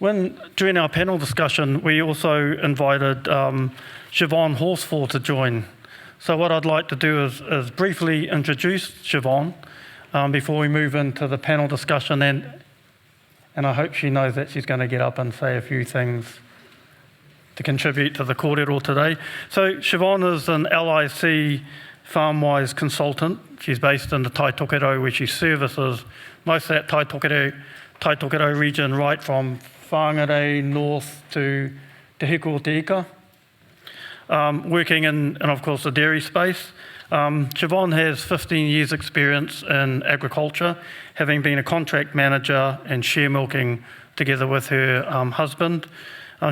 During our panel discussion, we also invited Siobhan Horsfall to join. So what I'd like to do is briefly introduce Siobhan before we move into the panel discussion, and I hope she knows that she's going to get up and say a few things to contribute to the kōrero today. So Siobhan is an LIC FarmWise consultant. She's based in the Taitokero, where she services most of that Taitokero region, right from Whangarei north to Te Heko o Te Ika, working in, of course, the dairy space. Siobhan has 15 years experience in agriculture, having been a contract manager and share milking together with her husband.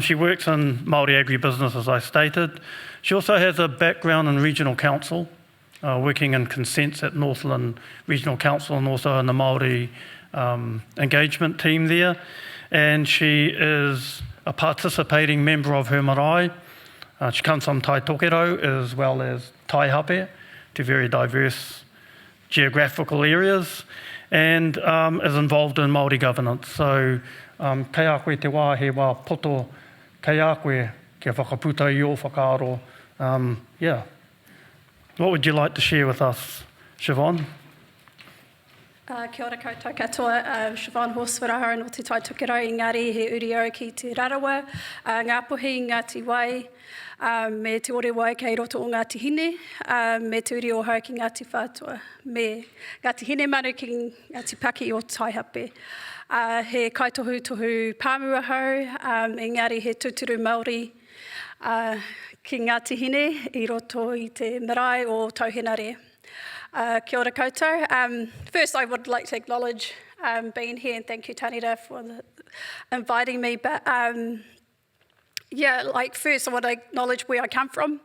She works in Māori agribusiness, as I stated. She also has a background in regional council, working in consents at Northland Regional Council and also in the Māori engagement team there. And she is a participating member of her marae. She comes from Taitokero as well as Taihape, two very diverse geographical areas, and is involved in Māori governance. So kei a koe te wā he wā poto, kei a koe kia whakaputa I o whakaaro. Yeah. What would you like to share with us, Siobhan? Kia ora koutou katoa, Siobhan Horsfall no te Taitokero, engari he uriau ki te rarawa, Ngāpuhi, Ngāti Wai, me te ore wai kei roto o Ngāti Hine, me te uri o hau ki Ngāti Whātua, me Ngāti Hine manu ki Ngāti Paki o Taihape. He kaitohu pāmua hau, engari he tūturu Māori ki Ngāti Hine I roto I te marae o Tauhenare. Kia ora koutou. First, I would like to acknowledge being here, and thank you, Tanira, for inviting me. But first I want to acknowledge where I come from.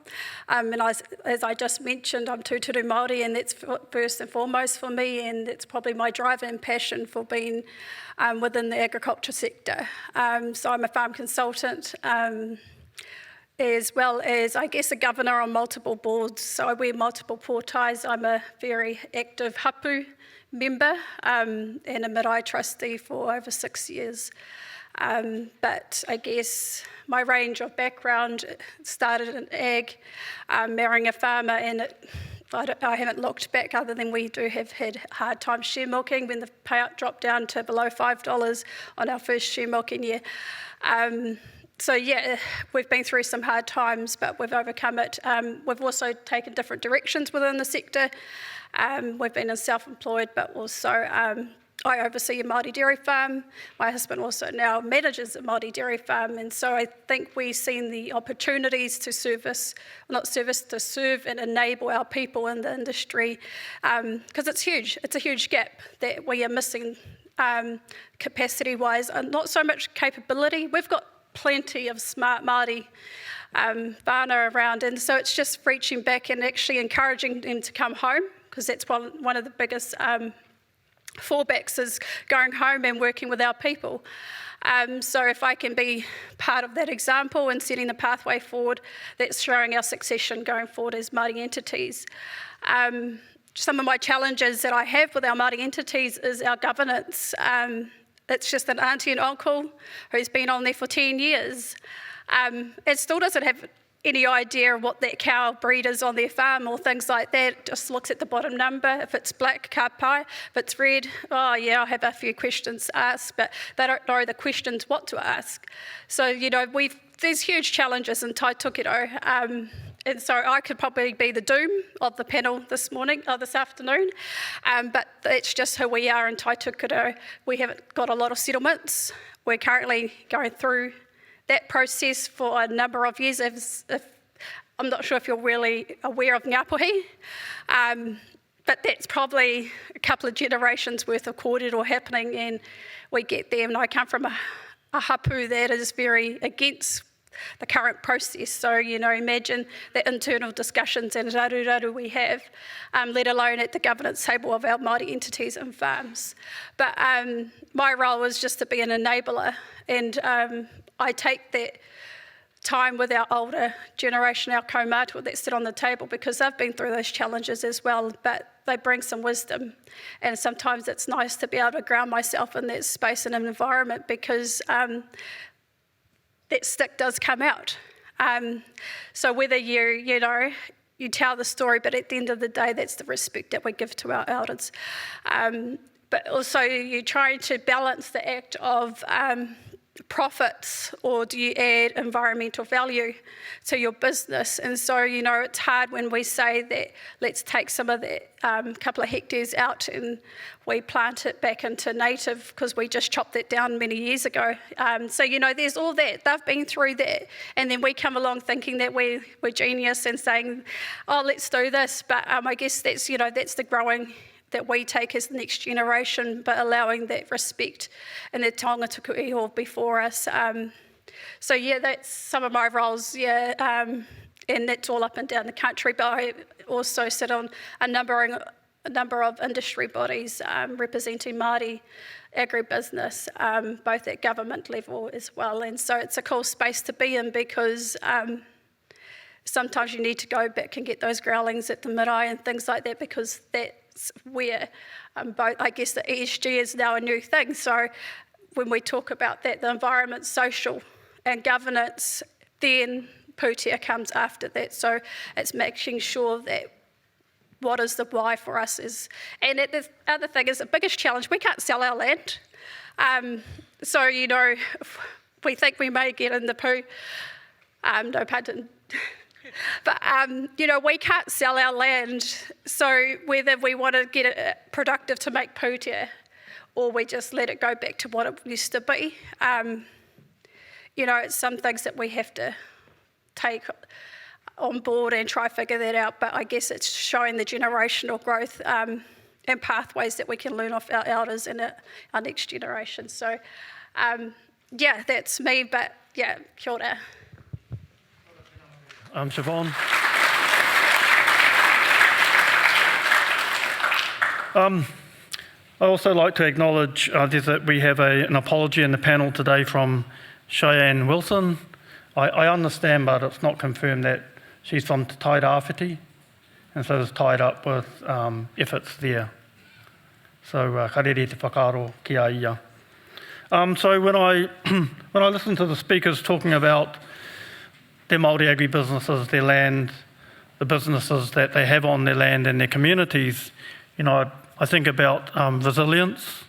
And as I just mentioned, I'm Tūturu Māori, and that's first and foremost for me, and it's probably my drive and passion for being within the agriculture sector. So I'm a farm consultant, as well as, I guess, a governor on multiple boards. So I wear multiple pōtais. I'm a very active hapu member and a marae trustee for over 6 years. But I guess my range of background started in ag, marrying a farmer, and I haven't looked back other than we do have had hard times share milking when the payout dropped down to below $5 on our first share milking year. So yeah, we've been through some hard times, but we've overcome it. We've also taken different directions within the sector. We've been in self-employed, but also I oversee a Māori dairy farm. My husband also now manages a Māori dairy farm, and so I think we've seen the opportunities to serve and enable our people in the industry, because it's huge. It's a huge gap that we are missing capacity-wise, and not so much capability. We've got plenty of smart Māori whānau around, and so it's just reaching back and actually encouraging them to come home, because that's one of the biggest fallbacks is going home and working with our people. So if I can be part of that example and setting the pathway forward, that's showing our succession going forward as Māori entities. Some of my challenges that I have with our Māori entities is our governance. It's just an auntie and uncle who's been on there for 10 years. It still doesn't have any idea what that cow breed is on their farm or things like that. Just looks at the bottom number. If it's black, ka pai. If it's red, oh yeah, I have a few questions to ask, but they don't know the questions what to ask. So, there's huge challenges in Taitokero. And so I could probably be the doom of the panel this afternoon, but it's just who we are in Taitokero. We haven't got a lot of settlements. We're currently going through that process for a number of years. I'm not sure if you're really aware of Ngāpuhi, but that's probably a couple of generations worth of kōrero happening, and we get there. And I come from a hapu that is very against the current process. So, imagine the internal discussions and raru we have, let alone at the governance table of our Māori entities and farms. But my role is just to be an enabler, and I take that time with our older generation, our kaumātua that sit on the table, because they've been through those challenges as well, but they bring some wisdom. And sometimes it's nice to be able to ground myself in that space and environment, because that stick does come out. So whether you tell the story, but at the end of the day, that's the respect that we give to our elders. But also you're trying to balance the act of profits, or do you add environmental value to your business? And so, it's hard when we say that let's take some of that couple of hectares out and we plant it back into native, because we just chopped that down many years ago. So, there's all that. They've been through that. And then we come along thinking that we're genius and saying, oh, let's do this. But I guess that's, that's the growing that we take as the next generation, but allowing that respect and the tangatuku iho before us. So that's some of my roles, and that's all up and down the country, but I also sit on a number of industry bodies representing Māori agribusiness, both at government level as well. And so it's a cool space to be in, because sometimes you need to go back and get those growlings at the marae and things like that, because that's where I guess the ESG is now a new thing. So when we talk about that, the environment, social and governance, then pūtea comes after that. So it's making sure that what is the why for us is, and the other thing is the biggest challenge, we can't sell our land. So, we think we may get in the poo, no pun intended. But, we can't sell our land, so whether we want to get it productive to make pūtea, or we just let it go back to what it used to be, it's some things that we have to take on board and try to figure that out. But I guess it's showing the generational growth and pathways that we can learn off our elders and our next generation. So, that's me, but kia ora. Siobhan. I also like to acknowledge that we have an apology in the panel today from Cheyenne Wilson. I understand, but it's not confirmed, that she's from Te Tairāwhiti, and so it's tied up with efforts there. So ka rere te whakaaro ki a ia. So when I listen to the speakers talking about their Māori agribusinesses, their land, the businesses that they have on their land and their communities, I think about resilience.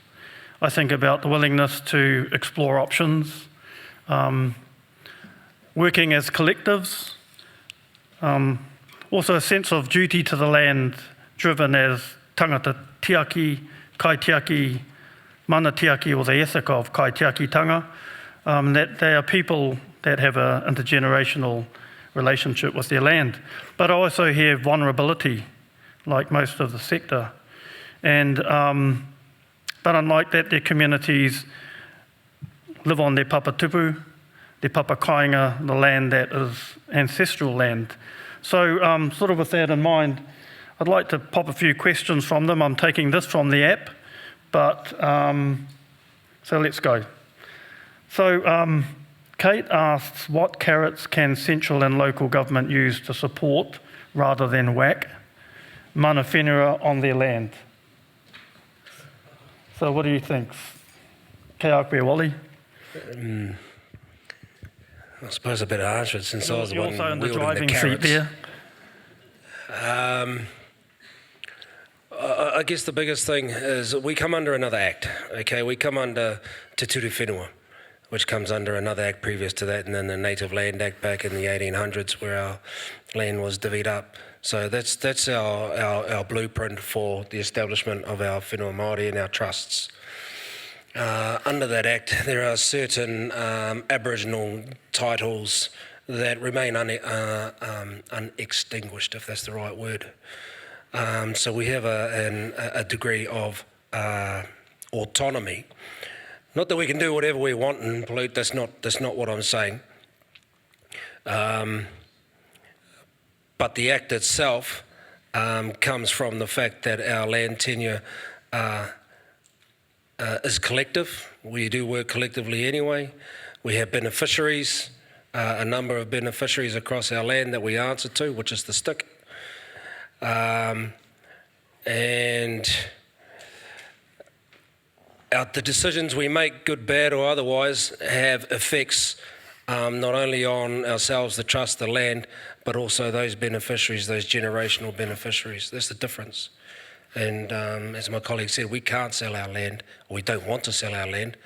I think about the willingness to explore options, working as collectives, also a sense of duty to the land, driven as tangata tiaki, kai tiaki, mana tiaki, or the ethic of kai tiaki tanga, that they are people that have an intergenerational relationship with their land. But I also hear vulnerability, like most of the sector. And but unlike that, their communities live on their papatupu, their papakainga, the land that is ancestral land. So sort of with that in mind, I'd like to pop a few questions from them. I'm taking this from the app, but so let's go. So Kate asks, what carrots can central and local government use to support, rather than whack, mana whenua on their land? So what do you think? Kei a koe, Wally? I suppose I better answer it, since I was the You're one also in the wielding driving the seat carrots. there. I guess the biggest thing is we come under another act, okay? We come under Te Ture Whenua, which comes under another act previous to that, and then the Native Land Act back in the 1800s, where our land was divvied up. So that's our blueprint for the establishment of our whenua Māori and our trusts. Under that act, there are certain Aboriginal titles that remain unextinguished, if that's the right word. So we have a degree of autonomy. Not that we can do whatever we want and pollute. That's not what I'm saying. But the act itself comes from the fact that our land tenure is collective. We do work collectively anyway. We have beneficiaries a number of beneficiaries across our land that we answer to, which is the stick. And the decisions we make, good, bad or otherwise, have effects not only on ourselves, the trust, the land, but also those beneficiaries, those generational beneficiaries. That's the difference. And as my colleague said, we can't sell our land, or we don't want to sell our land,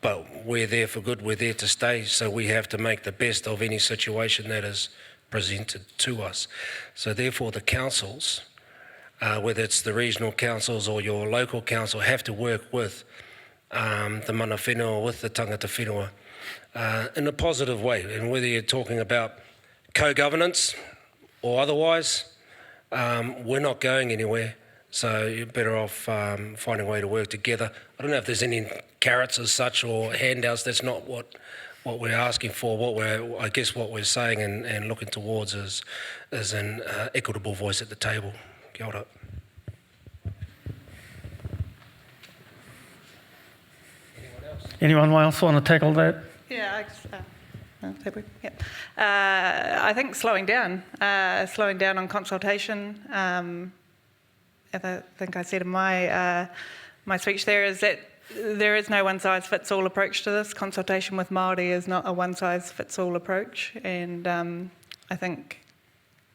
but we're there for good, we're there to stay, so we have to make the best of any situation that is presented to us. So therefore the councils, whether it's the regional councils or your local council, have to work with the mana whenua, with the tangata whenua, in a positive way. And whether you're talking about co-governance or otherwise, we're not going anywhere, so you're better off finding a way to work together. I don't know if there's any carrots as such or handouts. That's not what we're asking for. What we're saying and looking towards is an equitable voice at the table. Kia ora. Anyone else want to tackle that? Yeah, I think slowing down on consultation. As I think I said in my speech there, is that there is no one-size-fits-all approach to this. Consultation with Māori is not a one-size-fits-all approach, and I think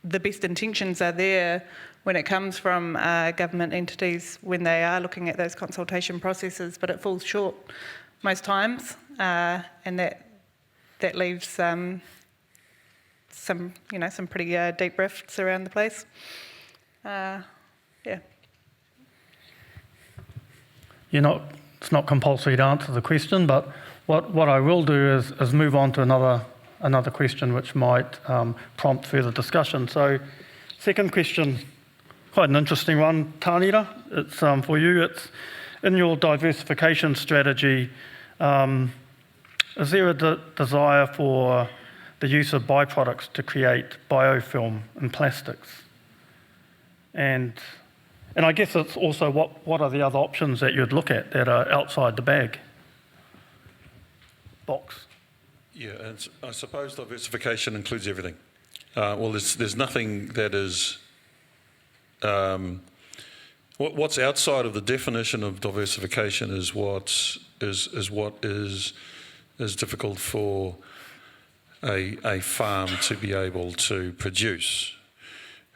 the best intentions are there when it comes from government entities when they are looking at those consultation processes, but it falls short most times, and that leaves some pretty deep rifts around the place. It's not compulsory to answer the question, but what I will do is move on to another question which might prompt further discussion. So, second question, quite an interesting one, Tānira. It's for you. It's in your diversification strategy. Is there a desire for the use of byproducts to create biofilm and plastics? And I guess it's also what are the other options that you'd look at that are outside the bag box? Yeah, and I suppose diversification includes everything. Well, there's nothing that is what's outside of the definition of diversification is what is difficult for a farm to be able to produce.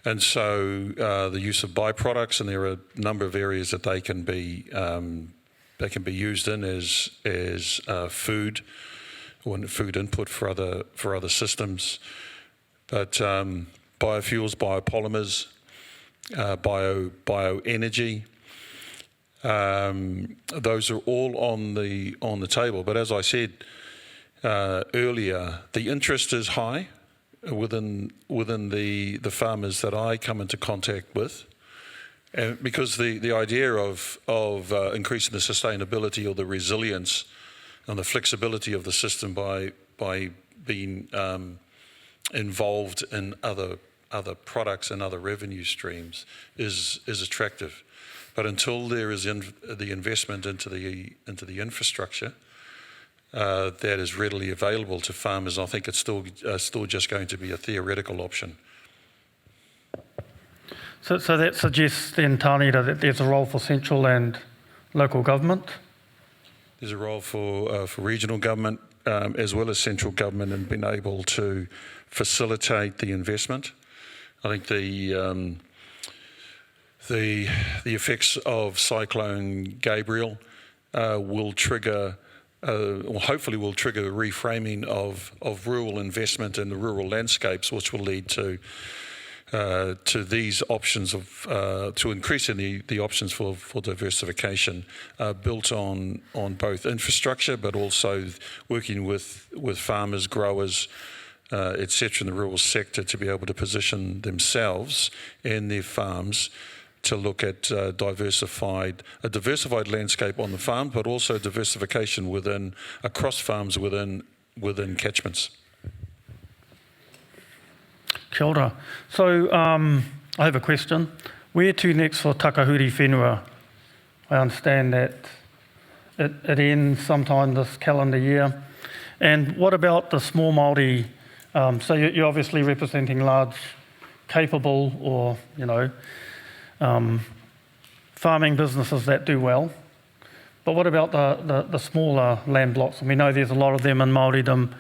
And so the use of byproducts, and there are a number of areas that they can be used in as food or food input for other systems. But biofuels, biopolymers, bioenergy, those are all on the table. But as I said earlier, the interest is high within the farmers that I come into contact with, and because the idea of increasing the sustainability or the resilience and the flexibility of the system by being involved in other products and other revenue streams is attractive. But until there is the investment into the infrastructure that is readily available to farmers, I think it's still just going to be a theoretical option. So that suggests then, Tānira, that there's a role for central and local government? There's a role for regional government as well as central government in being able to facilitate the investment. I think the effects of Cyclone Gabriel will trigger, or hopefully will trigger a reframing of rural investment in the rural landscapes, which will lead to these options to increasing the options for diversification built on both infrastructure, but also working with farmers, growers, etc. in the rural sector to be able to position themselves and their farms to look at a diversified landscape on the farm, but also diversification across farms within catchments. Kia ora. So I have a question. Where to next for Takahuri Whenua? I understand that it ends sometime this calendar year. And what about the small Māori? So you're obviously representing large, capable, or farming businesses that do well. But what about the smaller land blocks? And we know there's a lot of them in Māoridom.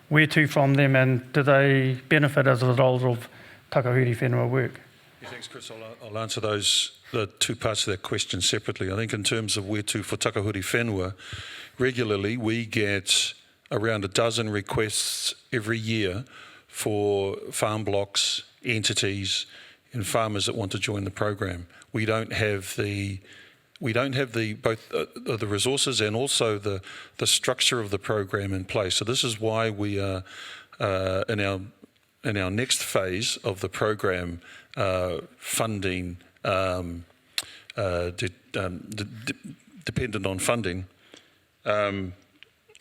Where to from them, and do they benefit as a result of takahuri whenua work? Yeah, thanks, Chris. I'll answer the two parts of that question separately. I think in terms of where to for takahuri whenua, regularly we get around a dozen requests every year for farm blocks, entities, and farmers that want to join the program. We don't have both the resources and also the structure of the program in place. So this is why we are in our next phase of the program funding dependent on funding.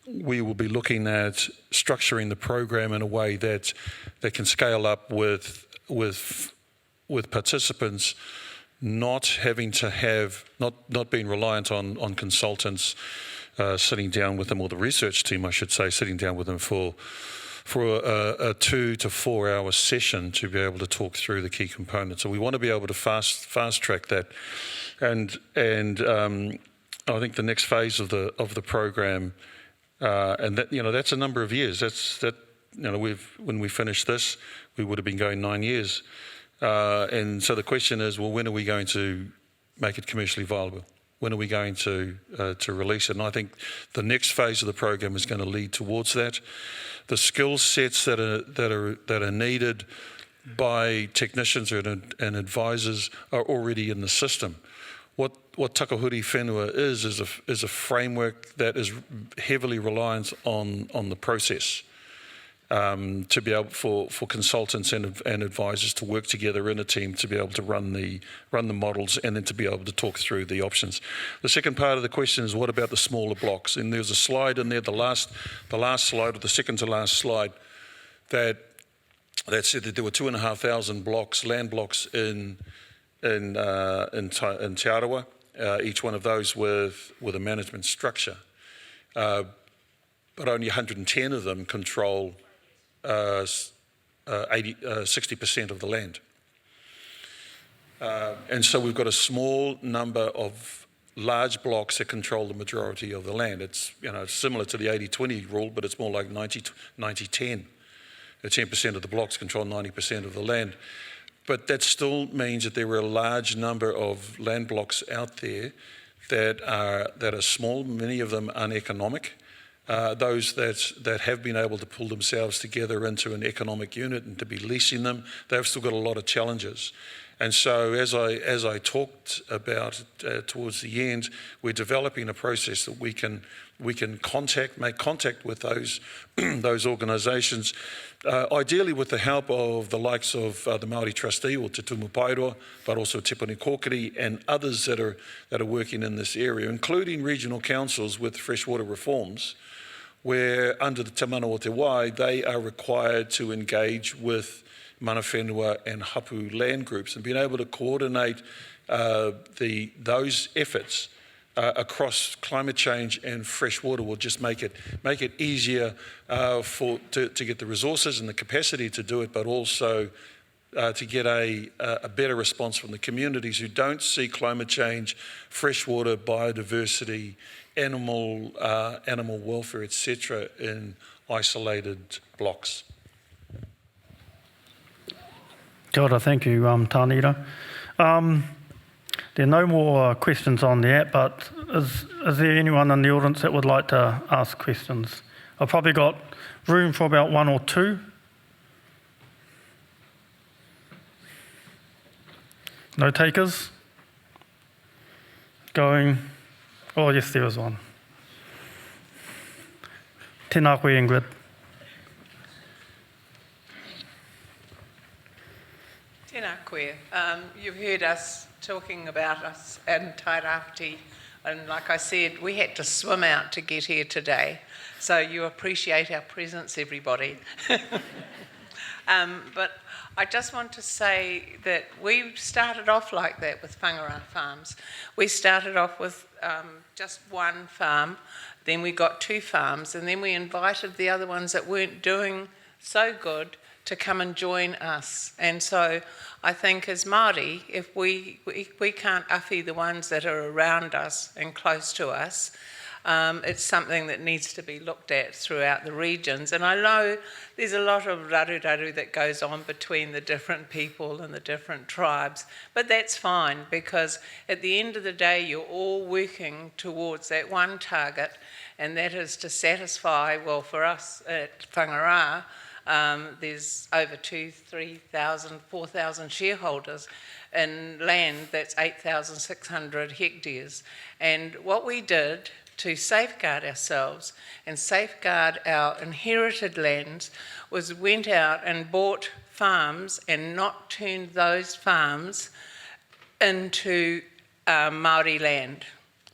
We will be looking at structuring the program in a way that can scale up with participants not having to have, not being reliant on consultants sitting down with them, or the research team, I should say, sitting down with them for a 2 to 4 hour session to be able to talk through the key components. So we want to be able to fast track that, and I think the next phase of the program, and that that's a number of years. When we finish this, we would have been going 9 years. And so the question is, well, when are we going to make it commercially viable? When are we going to release it? And I think the next phase of the program is going to lead towards that. The skill sets that are needed by technicians and advisors are already in the system. What takahuri whenua is a framework that is heavily reliant on the process. To be able for consultants and advisors to work together in a team to be able to run the models and then to be able to talk through the options. The second part of the question is, what about the smaller blocks? And there's a slide in there, the last slide, or the second to last slide, that said that there were 2,500 blocks, land blocks in Te Arawa, each one of those with a management structure, but only 110 of them control 60% of the land. And so we've got a small number of large blocks that control the majority of the land. It's similar to the 80-20 rule, but it's more like 90-10. 10% of the blocks control 90% of the land. But that still means that there are a large number of land blocks out there that are small, many of them uneconomic. Those that have been able to pull themselves together into an economic unit and to be leasing them, they've still got a lot of challenges. And so as I talked about towards the end, we're developing a process that we can make contact with those those organisations, ideally with the help of the likes of the Māori Trustee or Te Tumu Paeroa, but also Te Puni Kōkiri and others that are working in this area, including regional councils with freshwater reforms, where under the Te Mana o Te Wai, they are required to engage with mana whenua and hapu land groups, and being able to coordinate those efforts across climate change and fresh water will just make it easier to get the resources and the capacity to do it, but also to get a better response from the communities who don't see climate change, freshwater, biodiversity, animal welfare, etc., in isolated blocks. Kia ora, thank you, Tānira. There are no more questions on the app, but is there anyone in the audience that would like to ask questions? I've probably got room for about one or two. No takers? Going? Oh, yes, there is one. Tēnā koe, Ingrid. Tēnā koe. You've heard us talking about us in Tairāwhiti, and like I said, we had to swim out to get here today, so you appreciate our presence, everybody. But I just want to say that we started off like that with Whangarā Farms. We started off with just one farm, then we got 2 farms, and then we invited the other ones that weren't doing so good to come and join us. And so I think as Māori, if we can't awhi the ones that are around us and close to us, it's something that needs to be looked at throughout the regions. And I know there's a lot of raru that goes on between the different people and the different tribes, but that's fine, because at the end of the day, you're all working towards that one target, and that is to satisfy, well, for us at Whangarā, there's over 3,000, 4,000 shareholders in land that's 8,600 hectares. And what we did to safeguard ourselves and safeguard our inherited lands was went out and bought farms and not turned those farms into Māori land.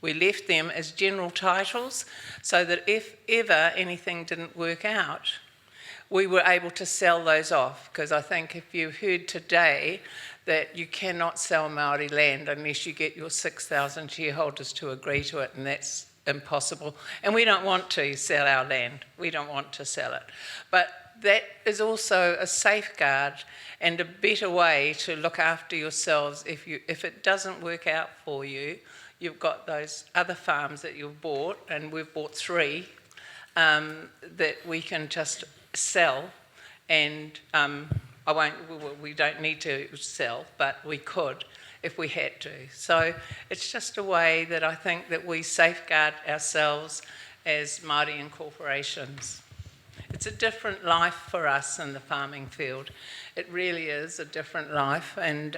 We left them as general titles so that if ever anything didn't work out, we were able to sell those off. Because I think if you heard today that you cannot sell Māori land unless you get your 6,000 shareholders to agree to it, and that's impossible. And we don't want to sell our land. We don't want to sell it. But that is also a safeguard and a better way to look after yourselves. If it doesn't work out for you, you've got those other farms that you've bought, and we've bought 3, that we can just sell. And we don't need to sell, but we could if we had to. So it's just a way that I think that we safeguard ourselves as Māori and corporations. It's a different life for us in the farming field. It really is a different life, and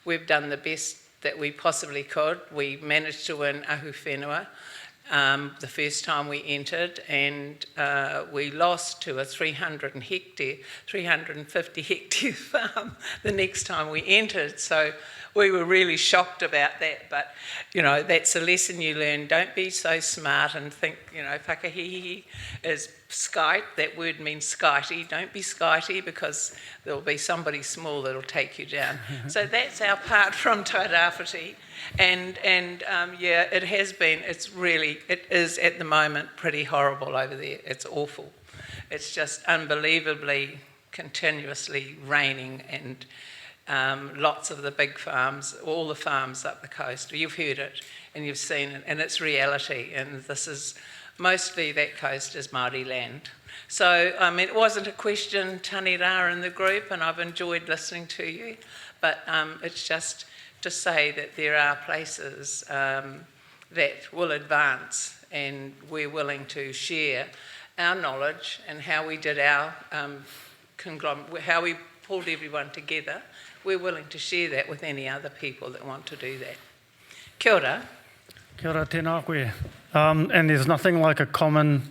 we've done the best that we possibly could. We managed to win Ahu Whenua the first time we entered, and we lost to a 350 hectare farm the next time we entered. So we were really shocked about that, but that's a lesson you learn. Don't be so smart and think, whakahihi is skite. That word means skitey. Don't be skitey, because there'll be somebody small that'll take you down. So that's our part from Tairāwhiti. And it has been, it is at the moment pretty horrible over there. It's awful. It's just unbelievably continuously raining, and lots of the big farms, all the farms up the coast. You've heard it and you've seen it, and it's reality. And this is mostly, that coast is Māori land. So it wasn't a question, tani rā, in the group, and I've enjoyed listening to you. But it's just to say that there are places that will advance, and we're willing to share our knowledge and how we did our how we pulled everyone together. We're willing to share that with any other people that want to do that. Kia ora. Kia ora, tēnā koe. And there's nothing like a common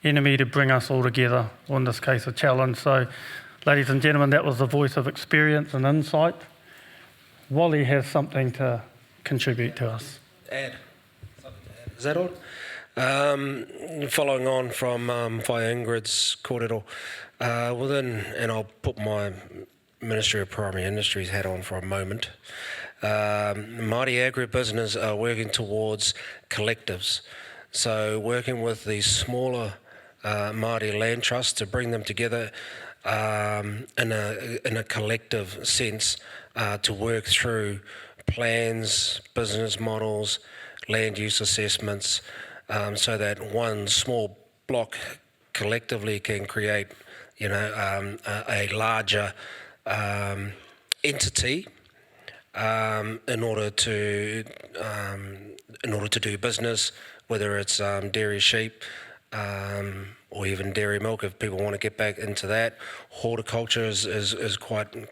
enemy to bring us all together, or in this case a challenge. So, ladies and gentlemen, that was the voice of experience and insight. Wally has something to contribute to us. Is that all? Following on from Whai Ingrid's kōrero, and I'll put my Ministry of Primary Industries hat on for a moment. Māori agribusiness are working towards collectives. So working with these smaller Māori land trusts to bring them together in a collective sense to work through plans, business models, land use assessments, so that one small block collectively can create, a larger entity in order to do business, whether it's dairy sheep or even dairy milk, if people want to get back into that. Horticulture is quite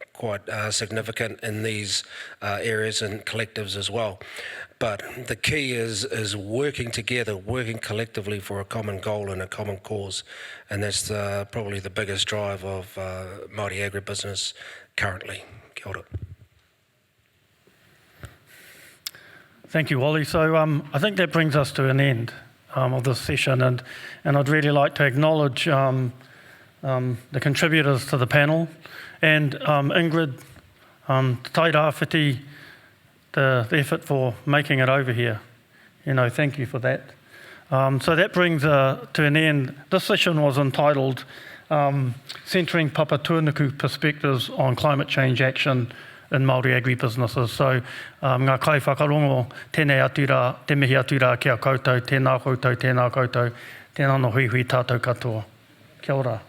significant in these areas and collectives as well. But the key is working together, working collectively for a common goal and a common cause, and that's probably the biggest drive of Māori agribusiness currently. Kia ora. Thank you, Wally. So I think that brings us to an end of this session, and I'd really like to acknowledge the contributors to the panel, and Ingrid, Tairāwhiti, the effort for making it over here, thank you for that. So that brings to an end. This session was entitled Centering Papatūānuku Perspectives on Climate Change Action in Māori Agribusinesses. So ngā kai whakarongo, tēnei atu rā, te mihi atu rā kia koutou, tēnā koutou, tēnā koutou, tēnā no hui hui tātou katoa. Kia ora.